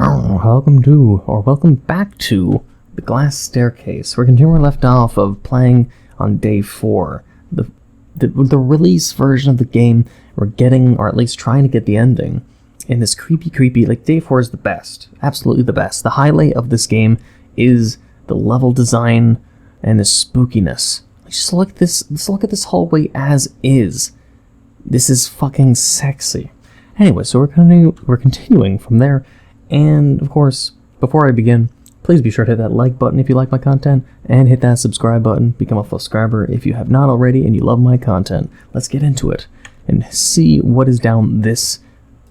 Welcome back to the Glass Staircase. We're continuing where we left off of playing on day 4. The release version of the game, we're getting, or at least trying to get the ending, in this creepy, like day 4 is the best. Absolutely the best. The highlight of this game is the level design and the spookiness. Just look at this, look at this hallway as is. This is fucking sexy. Anyway, so we're continuing from there. And, of course, before I begin, please be sure to hit that like button if you like my content, and hit that subscribe button, become a subscriber if you have not already and you love my content. Let's get into it and see what is down this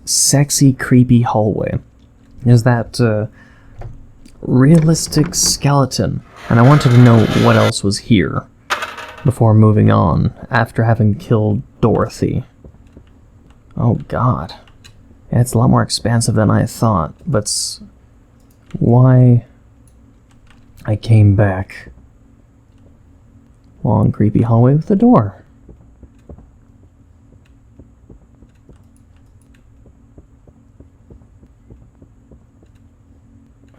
sexy, creepy hallway. There's that realistic skeleton, and I wanted to know what else was here before moving on, after having killed Dorothy. Oh god. Yeah, it's a lot more expansive than I thought, but why I came back. Long, creepy hallway with a door.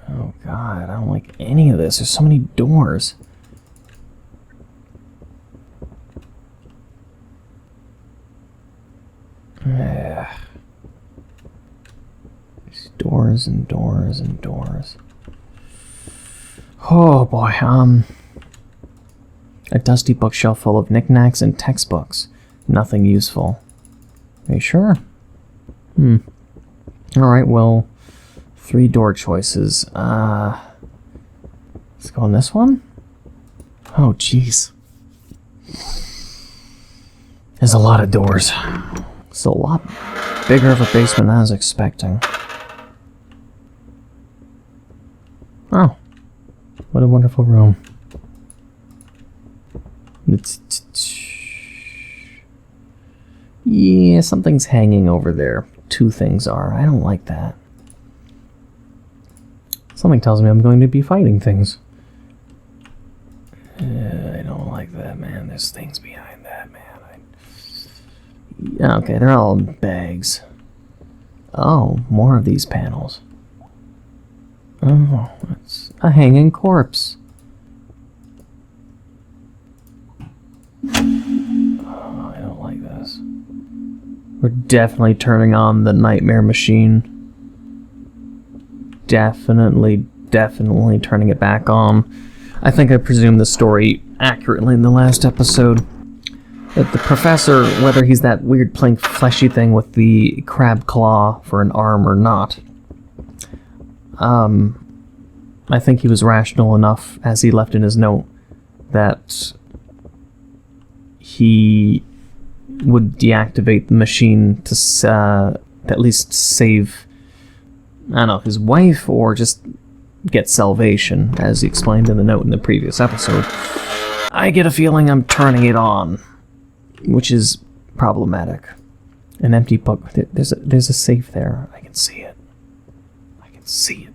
Oh god, I don't like any of this. There's so many doors. Doors and doors and doors. Oh boy, a dusty bookshelf full of knickknacks and textbooks. Nothing useful. Are you sure? Alright, well, 3 door choices. Let's go on this one? Oh, jeez. There's a lot of doors. It's a lot bigger of a basement than I was expecting. Oh, what a wonderful room. Yeah, something's hanging over there. 2 things are. I don't like that. Something tells me I'm going to be fighting things. I don't like that, man. There's things behind that, man. Okay, they're all in bags. Oh, more of these panels. Oh, it's a hanging corpse. Oh, I don't like this. We're definitely turning on the nightmare machine. Definitely turning it back on. I think I presumed the story accurately in the last episode. That the professor, whether he's that weird pink fleshy thing with the crab claw for an arm or not, I think he was rational enough, as he left in his note, that he would deactivate the machine to at least save, I don't know, his wife, or just get salvation, as he explained in the note in the previous episode. I get a feeling I'm turning it on, which is problematic. An empty book. There's a safe there. I can see it. I can see it.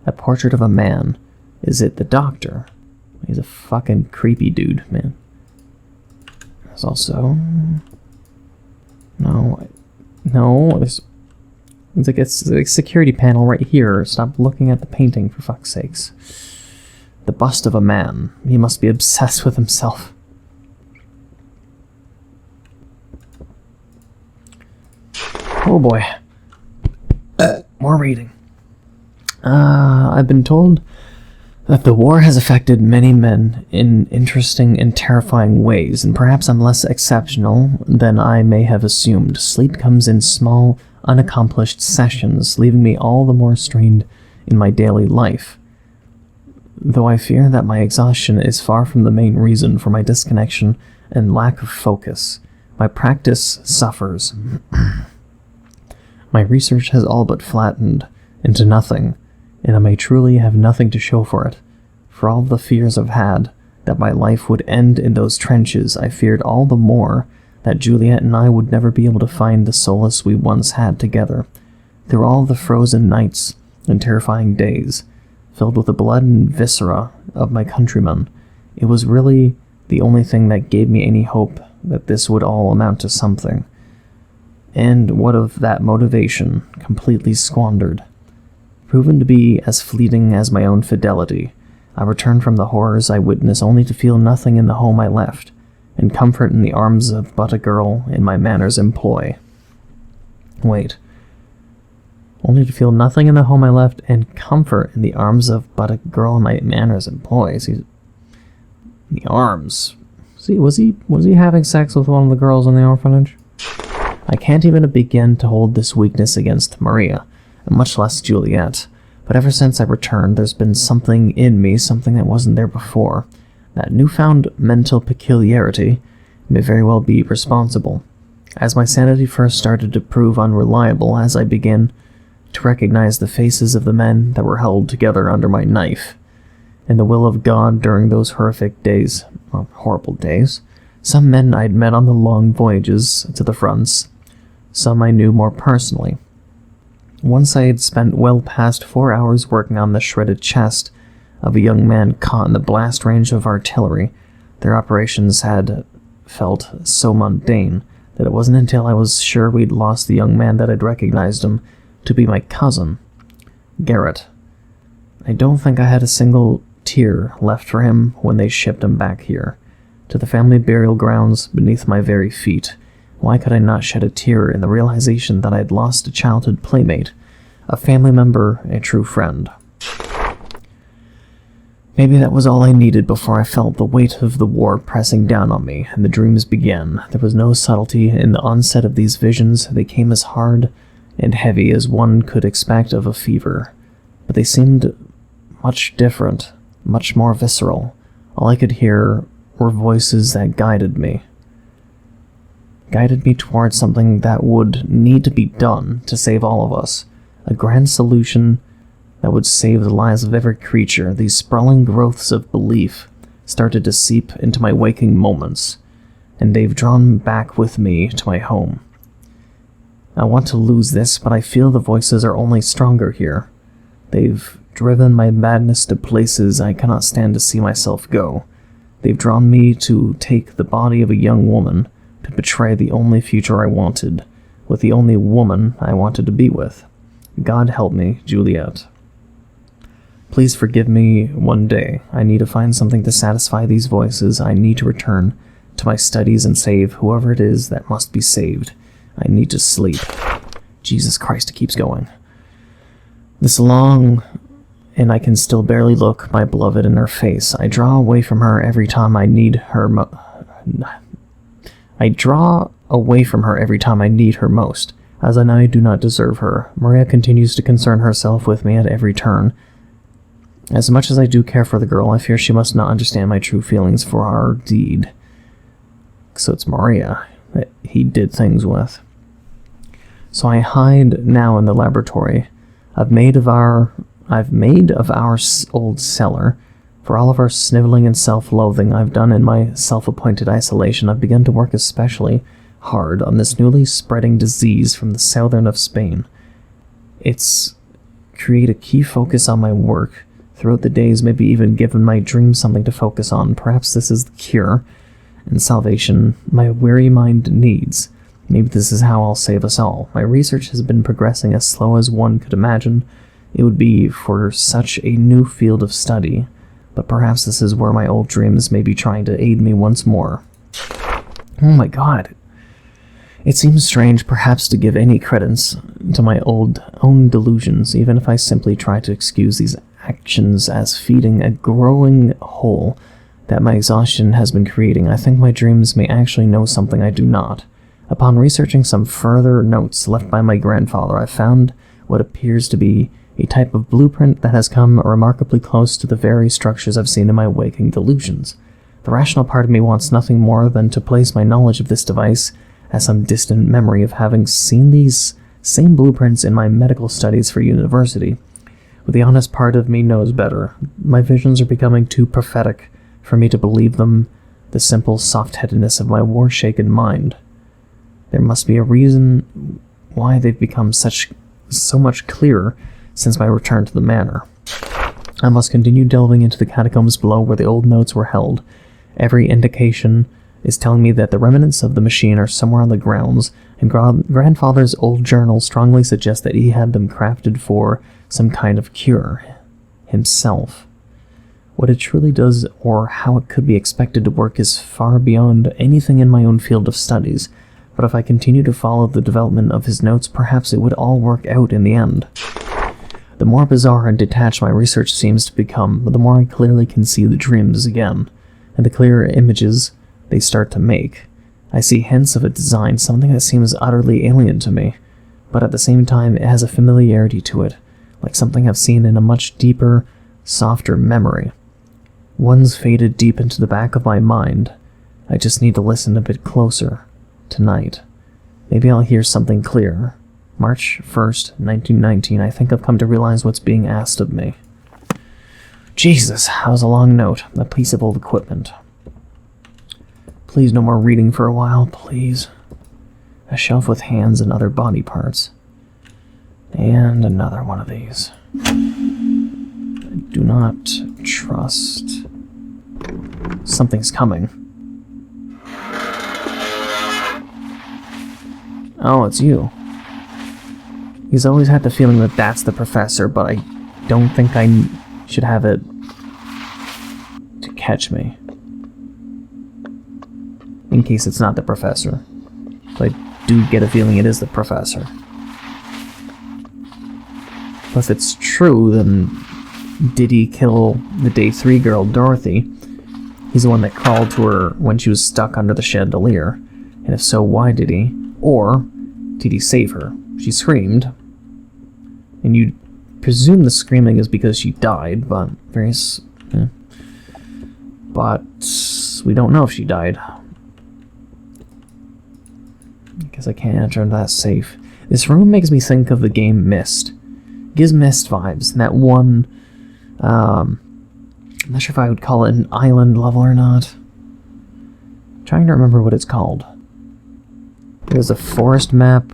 A portrait of a man. Is it the doctor? He's a fucking creepy dude, man. There's also... No, there's like a security panel right here. Stop looking at the painting, for fuck's sakes. The bust of a man. He must be obsessed with himself. Oh boy. More reading. I've been told that the war has affected many men in interesting and terrifying ways, and perhaps I'm less exceptional than I may have assumed. Sleep comes in small, unaccomplished sessions, leaving me all the more strained in my daily life. Though I fear that my exhaustion is far from the main reason for my disconnection and lack of focus, my practice suffers. My research has all but flattened into nothing, and I may truly have nothing to show for it. For all the fears I've had that my life would end in those trenches, I feared all the more that Juliet and I would never be able to find the solace we once had together. Through all the frozen nights and terrifying days, filled with the blood and viscera of my countrymen, it was really the only thing that gave me any hope that this would all amount to something. And what of that motivation, completely squandered? proven to be as fleeting as my own fidelity. I returned from the horrors I witnessed only to feel nothing in the home I left, and comfort in the arms of but a girl in my manor's employ. Wait. Only to feel nothing in the home I left, and comfort in the arms of but a girl in my manor's employ. See, the arms. See, was he having sex with one of the girls in the orphanage? I can't even begin to hold this weakness against Maria, and much less Juliet. But ever since I returned, there's been something in me, something that wasn't there before. That newfound mental peculiarity may very well be responsible. As my sanity first started to prove unreliable, as I began to recognize the faces of the men that were held together under my knife, and the will of God during those horrific days, horrible days, some men I'd met on the long voyages to the fronts, some I knew more personally. Once I had spent well past 4 hours working on the shredded chest of a young man caught in the blast range of artillery. Their operations had felt so mundane that it wasn't until I was sure we'd lost the young man that I'd recognized him to be my cousin, Garrett. I don't think I had a single tear left for him when they shipped him back here, to the family burial grounds beneath my very feet. Why could I not shed a tear in the realization that I had lost a childhood playmate, a family member, a true friend? Maybe that was all I needed before I felt the weight of the war pressing down on me, and the dreams began. There was no subtlety in the onset of these visions. They came as hard and heavy as one could expect of a fever, but they seemed much different, much more visceral. All I could hear were voices that guided me towards something that would need to be done to save all of us, a grand solution that would save the lives of every creature. These sprawling growths of belief started to seep into my waking moments, and they've drawn back with me to my home. I want to lose this, but I feel the voices are only stronger here. They've driven my madness to places I cannot stand to see myself go. They've drawn me to take the body of a young woman, to betray the only future I wanted, with the only woman I wanted to be with. God help me, Juliet. Please forgive me one day. I need to find something to satisfy these voices. I need to return to my studies and save whoever it is that must be saved. I need to sleep. Jesus Christ, it keeps going. This long, and I can still barely look my beloved in her face. I draw away from her every time I need her most. As I know I do not deserve her. Maria continues to concern herself with me at every turn. As much as I do care for the girl, I fear she must not understand my true feelings for our deed. So it's Maria that he did things with. So I hide now in the laboratory. I've made of our old cellar. For all of our sniveling and self-loathing I've done in my self-appointed isolation, I've begun to work especially hard on this newly spreading disease from the southern of Spain. It's create a key focus on my work throughout the days, maybe even given my dreams something to focus on. Perhaps this is the cure and salvation my weary mind needs. Maybe this is how I'll save us all. My research has been progressing as slow as one could imagine it would be for such a new field of study, but perhaps this is where my old dreams may be trying to aid me once more. Oh my god. It seems strange perhaps to give any credence to my own delusions, even if I simply try to excuse these actions as feeding a growing hole that my exhaustion has been creating. I think my dreams may actually know something I do not. Upon researching some further notes left by my grandfather, I found what appears to be a type of blueprint that has come remarkably close to the very structures I've seen in my waking delusions. The rational part of me wants nothing more than to place my knowledge of this device as some distant memory of having seen these same blueprints in my medical studies for university. But the honest part of me knows better. My visions are becoming too prophetic for me to believe them, the simple soft-headedness of my war-shaken mind. There must be a reason why they've become so much clearer since my return to the manor. I must continue delving into the catacombs below where the old notes were held. Every indication is telling me that the remnants of the machine are somewhere on the grounds, and grandfather's old journal strongly suggests that he had them crafted for some kind of cure. Himself. What it truly does, or how it could be expected to work, is far beyond anything in my own field of studies, but if I continue to follow the development of his notes, perhaps it would all work out in the end. The more bizarre and detached my research seems to become, the more I clearly can see the dreams again, and the clearer images they start to make. I see hints of a design, something that seems utterly alien to me, but at the same time it has a familiarity to it, like something I've seen in a much deeper, softer memory. One's faded deep into the back of my mind. I just need to listen a bit closer. Tonight. Maybe I'll hear something clear. March 1st, 1919. I think I've come to realize what's being asked of me. Jesus, that was a long note. A piece of old equipment. Please, no more reading for a while, please. A shelf with hands and other body parts. And another one of these. I do not trust. Something's coming. Oh, it's you. He's always had the feeling that that's the professor, but I don't think I should have it to catch me. In case it's not the professor. But I do get a feeling it is the professor. But if it's true, then did he kill the Day 3 girl, Dorothy? He's the one that crawled to her when she was stuck under the chandelier. And if so, why did he? Or did he save her? She screamed. And you'd presume the screaming is because she died, but But we don't know if she died. I guess I can't enter into that safe. This room makes me think of the game Myst. Gives Myst vibes. And that one, I'm not sure if I would call it an island level or not. I'm trying to remember what it's called. There's a forest map.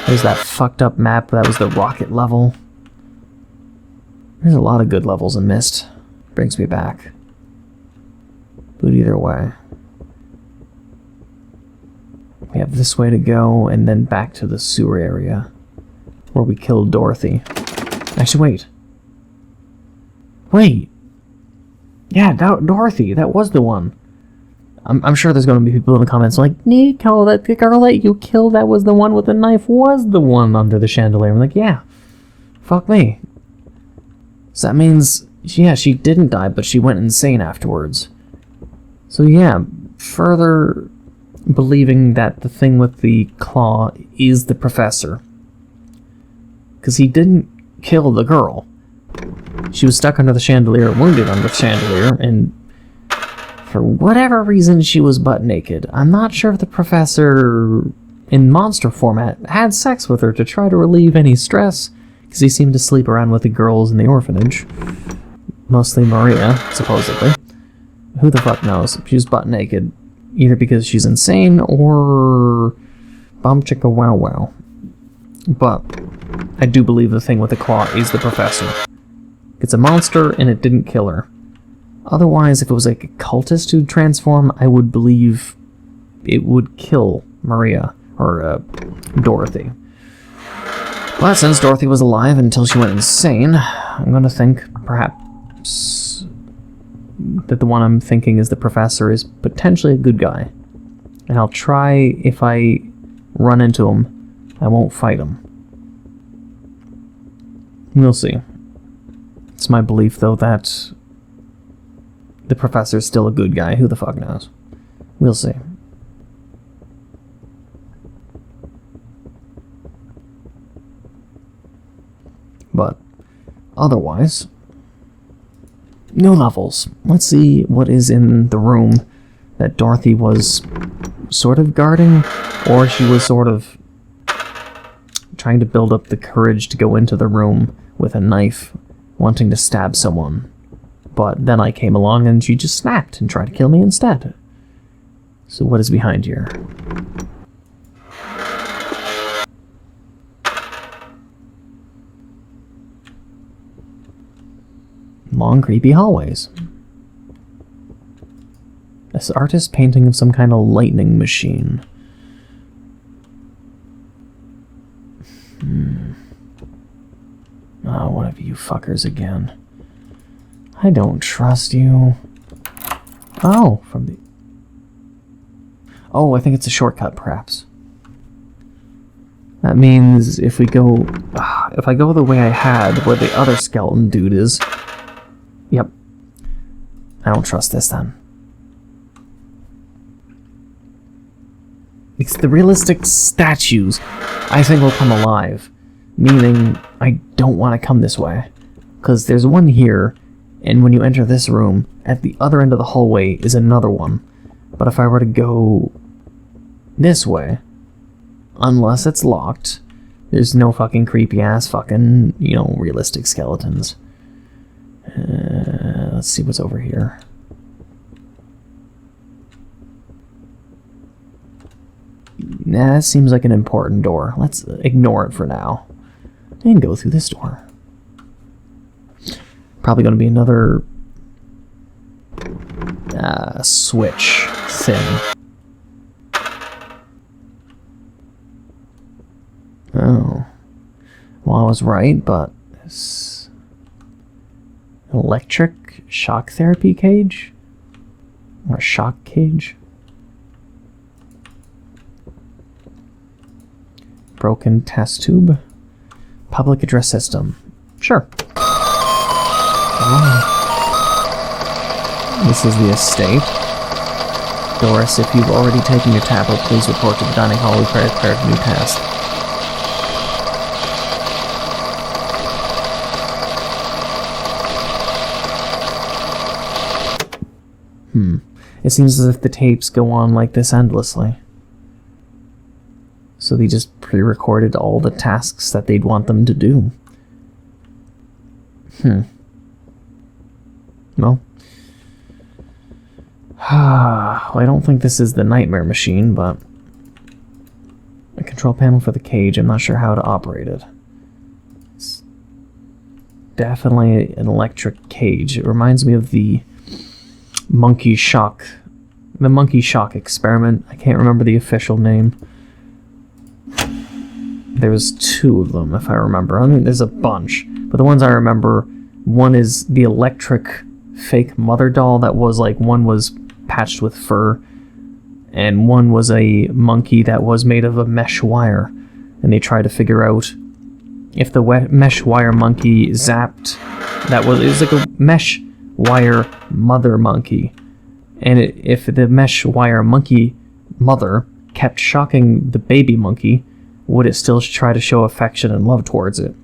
There's that fucked up map that was the rocket level. There's a lot of good levels in Myst. Brings me back. But either way. We have this way to go, and then back to the sewer area. Where we killed Dorothy. Actually, wait. Wait! Yeah, Dorothy, that was the one. I'm sure there's going to be people in the comments like, Neco, that girl that you killed, that was the one with the knife, was the one under the chandelier. I'm like, yeah. Fuck me. So that means, yeah, she didn't die, but she went insane afterwards. So yeah, further believing that the thing with the claw is the professor. Because he didn't kill the girl. She was stuck under the chandelier, wounded under the chandelier, and for whatever reason she was butt naked. I'm not sure if the professor, in monster format, had sex with her to try to relieve any stress, because he seemed to sleep around with the girls in the orphanage. Mostly Maria, supposedly. Who the fuck knows? She was butt naked. Either because she's insane, or bum chicka wow wow. But I do believe the thing with the claw is the professor. It's a monster, and it didn't kill her. Otherwise, if it was like a cultist who'd transform, I would believe it would kill Maria, or Dorothy. But since Dorothy was alive until she went insane, I'm gonna think perhaps that the one I'm thinking is the professor is potentially a good guy. And I'll try, if I run into him, I won't fight him. We'll see. It's my belief, though, that the professor's still a good guy. Who the fuck knows? We'll see. But otherwise, no levels. Let's see what is in the room that Dorothy was sort of guarding, or she was sort of trying to build up the courage to go into the room with a knife, wanting to stab someone. But then I came along and she just snapped and tried to kill me instead. So what is behind here? Long, creepy hallways. This artist painting of some kind of lightning machine. Oh, one of you fuckers again. I don't trust you. Oh, from the... Oh, I think it's a shortcut, perhaps. That means if we go... if I go the way I had, where the other skeleton dude is... Yep. I don't trust this, then. Because the realistic statues, I think, will come alive. Meaning, I don't want to come this way. Because there's one here, and when you enter this room, at the other end of the hallway is another one. But if I were to go this way, unless it's locked, there's no fucking creepy-ass fucking, you know, realistic skeletons. Let's see what's over here. Nah, that seems like an important door. Let's ignore it for now. And go through this door. Probably going to be another switch thing. Oh. Well, I was right, but... Electric shock therapy cage? Or a shock cage? Broken test tube? Public address system. Sure. Oh. This is the estate. Doris, if you've already taken your tablet, please report to the dining hall. We prepared a new task. It seems as if the tapes go on like this endlessly. So they just pre-recorded all the tasks that they'd want them to do. Well. I don't think this is the nightmare machine, but... a control panel for the cage. I'm not sure how to operate it. It's definitely an electric cage. It reminds me of the monkey shock experiment. I can't remember the official name. There was 2 of them, if I remember. I mean, there's a bunch, but the ones I remember, one is the electric fake mother doll that was like, one was patched with fur, and one was a monkey that was made of a mesh wire, and they tried to figure out if the mesh wire monkey zapped, it was like a mesh wire mother monkey, and if the mesh wire monkey mother kept shocking the baby monkey, would it still try to show affection and love towards it?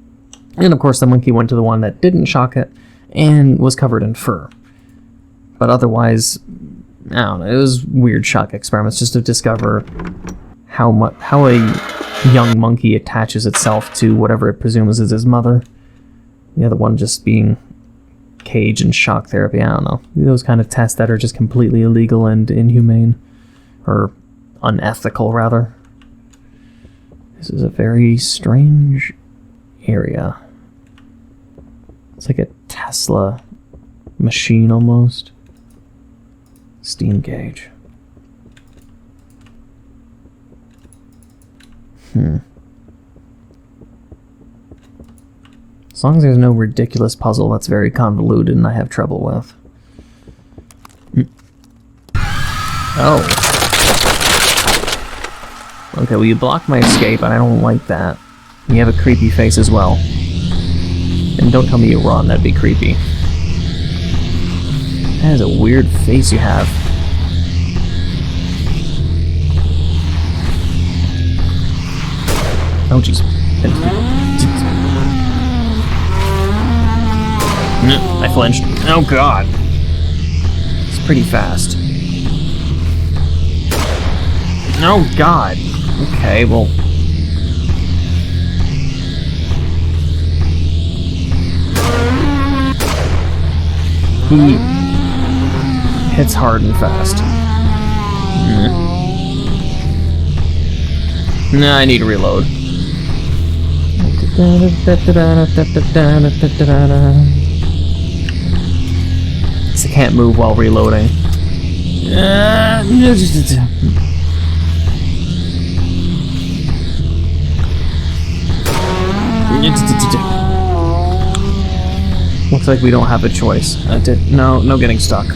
And of course the monkey went to the one that didn't shock it and was covered in fur. But otherwise, I don't know, it was weird shock experiments just to discover how a young monkey attaches itself to whatever it presumes is his mother. The other one just being cage and shock therapy. I don't know. Those kind of tests that are just completely illegal and inhumane. Or unethical, rather. This is a very strange area. It's like a Tesla machine almost. Steam gauge. As long as there's no ridiculous puzzle that's very convoluted and I have trouble with. Oh. Okay, well you blocked my escape and I don't like that. You have a creepy face as well. And don't tell me you run, that'd be creepy. That is a weird face you have. Oh jeez. I flinched. Oh god. It's pretty fast. Oh god. Okay, well. He hits hard and fast. Nah, I need to reload. I can't move while reloading. Looks like we don't have a choice. No getting stuck.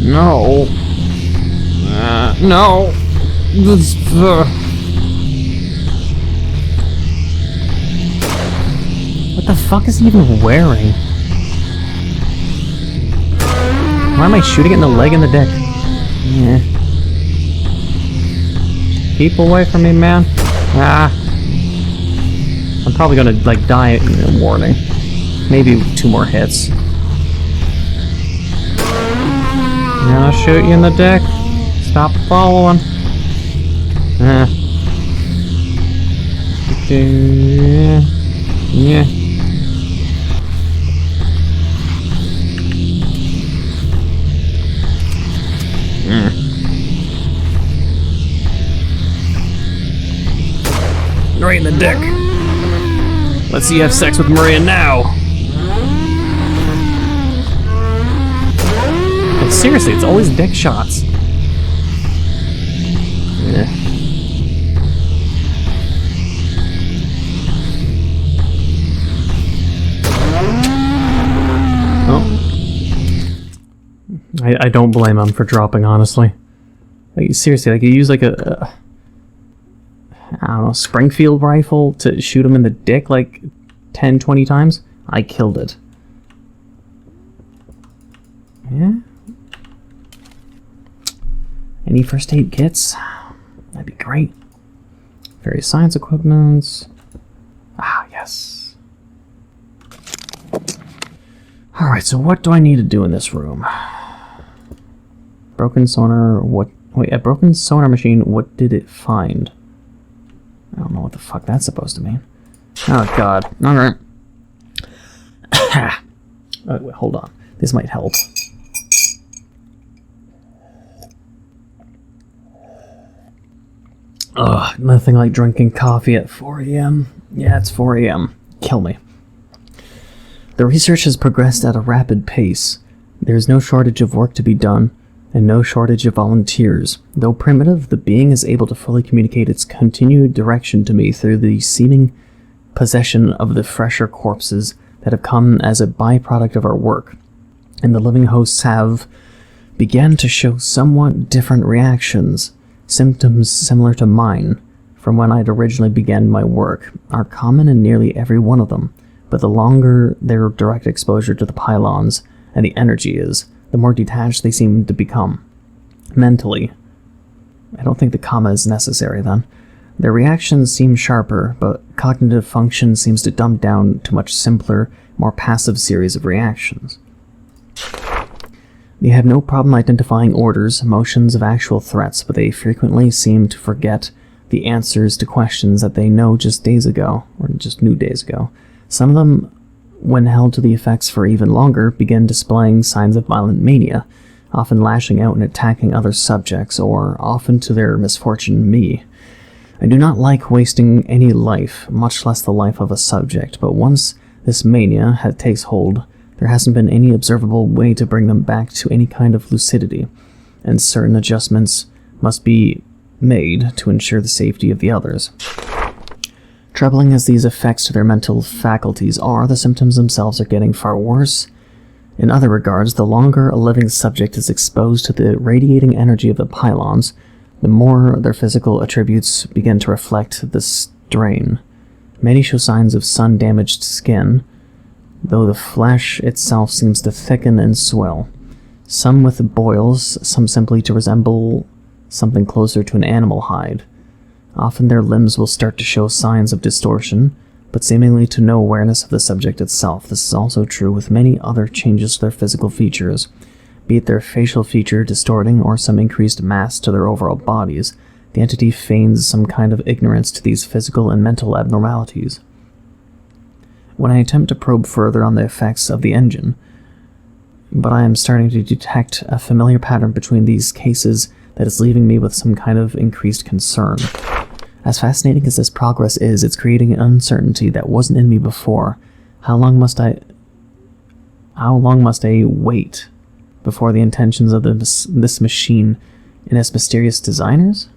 No. No. What the fuck is he even wearing? Why am I shooting it in the leg and the dick? Yeah. Keep away from me, man. Ah. I'm probably gonna, like, die. Warning. Maybe 2 more hits. I'm gonna shoot you in the dick. Stop following. Yeah. Right in the dick. Let's see you have sex with Maria now. Like, seriously, it's always dick shots. Yeah. I don't blame him for dropping, honestly. Like, seriously, like, you use like a I don't know, Springfield rifle to shoot him in the dick like 10, 20 times? I killed it. Yeah? Any first aid kits? That'd be great. Various science equipments. Ah, yes. Alright, so what do I need to do in this room? Broken sonar, what? Wait, a broken sonar machine, what did it find? I don't know what the fuck that's supposed to mean. Oh god. Alright. Wait, hold on. This might help. Ugh, nothing like drinking coffee at 4 a.m. Yeah, it's 4 a.m. Kill me. The research has progressed at a rapid pace. There is no shortage of work to be done, and no shortage of volunteers. Though primitive, the being is able to fully communicate its continued direction to me through the seeming possession of the fresher corpses that have come as a byproduct of our work, and the living hosts have began to show somewhat different reactions. Symptoms similar to mine from when I'd originally began my work are common in nearly every one of them, but the longer their direct exposure to the pylons and the energy is, the more detached they seem to become. Mentally, I don't think the comma is necessary then. Their reactions seem sharper, but cognitive function seems to dumb down to much simpler, more passive series of reactions. They have no problem identifying orders, motions of actual threats, but they frequently seem to forget the answers to questions that they know just days ago, or just knew days ago. Some of them, when held to the effects for even longer, begin displaying signs of violent mania, often lashing out and attacking other subjects, or, often to their misfortune, me. I do not like wasting any life, much less the life of a subject, but once this mania takes hold, there hasn't been any observable way to bring them back to any kind of lucidity, and certain adjustments must be made to ensure the safety of the others. Troubling as these effects to their mental faculties are, the symptoms themselves are getting far worse. In other regards, the longer a living subject is exposed to the radiating energy of the pylons, the more their physical attributes begin to reflect the strain. Many show signs of sun-damaged skin, though the flesh itself seems to thicken and swell. Some with boils, some simply to resemble something closer to an animal hide. Often their limbs will start to show signs of distortion, but seemingly to no awareness of the subject itself. This is also true with many other changes to their physical features, be it their facial feature distorting or some increased mass to their overall bodies. The entity feigns some kind of ignorance to these physical and mental abnormalities. When I attempt to probe further on the effects of the engine, but I am starting to detect a familiar pattern between these cases that is leaving me with some kind of increased concern. As fascinating as this progress is, it's creating an uncertainty that wasn't in me before. How long must I wait before the intentions of this machine and its mysterious designers?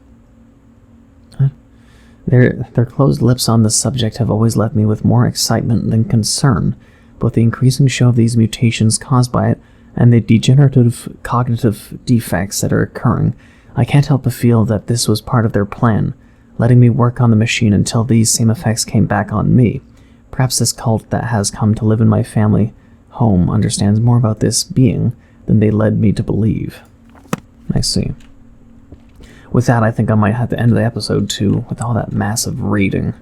Their closed lips on this subject have always left me with more excitement than concern, both the increasing show of these mutations caused by it and the degenerative cognitive defects that are occurring. I can't help but feel that this was part of their plan, letting me work on the machine until these same effects came back on me. Perhaps this cult that has come to live in my family home understands more about this being than they led me to believe. I see. With that, I think I might have to end the episode too, with all that massive reading.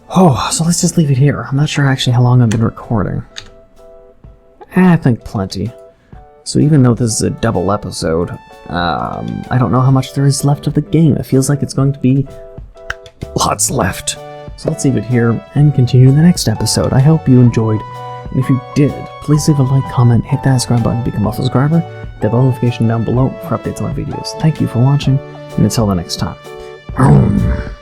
Oh, so let's just leave it here. I'm not sure actually how long I've been recording. I think plenty. So even though this is a double episode, I don't know how much there is left of the game. It feels like it's going to be lots left. So let's leave it here and continue in the next episode. I hope you enjoyed. And if you did, please leave a like, comment, hit that subscribe button, become a subscriber, hit the bell notification down below for updates on my videos. Thank you for watching, and until the next time.